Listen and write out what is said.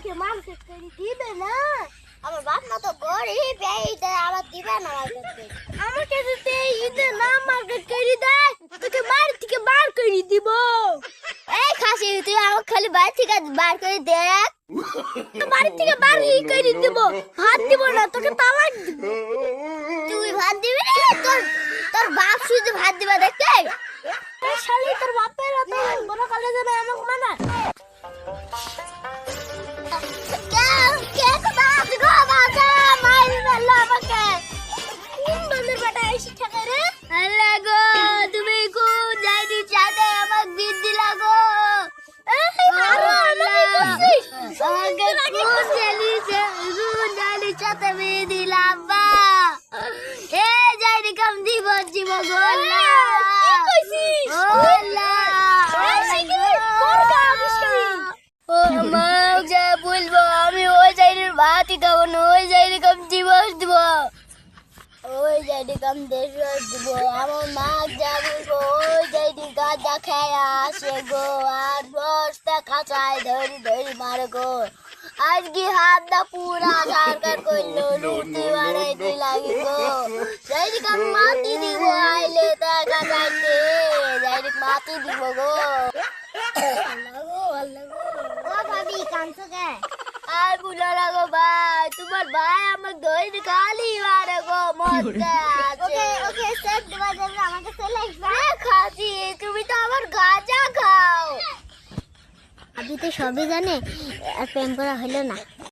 আমাকে মার্কেট করে দিবে না। আমার বাপ মা তো গরিব, এইটা আবার দিবে না মার্কেট করে। আমাকে যদি ঈদে না মার্কেট করে দেয় তোকে বাড়ি থেকে বার করে দিব। এই খাসি তুই আমাকে খালি বাড়ি থেকে বার করে দেখ। বাড়ি থেকে বার করে দিব, ভাত দিব না, তোকে তালাক দিব। তুই ভাত দিবি রে? তোর তোর বাপ শুধু ভাত দিবা দেখতে। শালি তোর বাপের এত বড় কালে যাবে আমাকে মানা। ভাতই খাবো না, ওই যাইনি কম জীবস দিব, ওই যাইনি কম দেশ দিব। আমার মা যা বলবো ওই যাইনি গাঁজা খেয়ে আসে গো, আর বস্তা কাঁচায় ধরি ধরি মারে গো। আজকে হাত দা পুরা সরকার করলো, রুটি বানাইতে লাগে গো। যাইনি কম মাটি দিব, আইলে টাকা চাইতে যাইনি মাটি দিব গো। আল্লাহ গো আল্লাহ গো। ও ভাবি কাঁদছো কে? আর বুলা লাগো ভাই, তোমার ভাই আমার দই খালি মারে গো, মরতে আছে। ওকে ওকে সেট দেওয়া যাবে, আমাকে চলে আসবে। খাসি তুমি তো আমার গাঁজা খাও। আমি তো সবই জানে, আর প্রেম করা হলো না।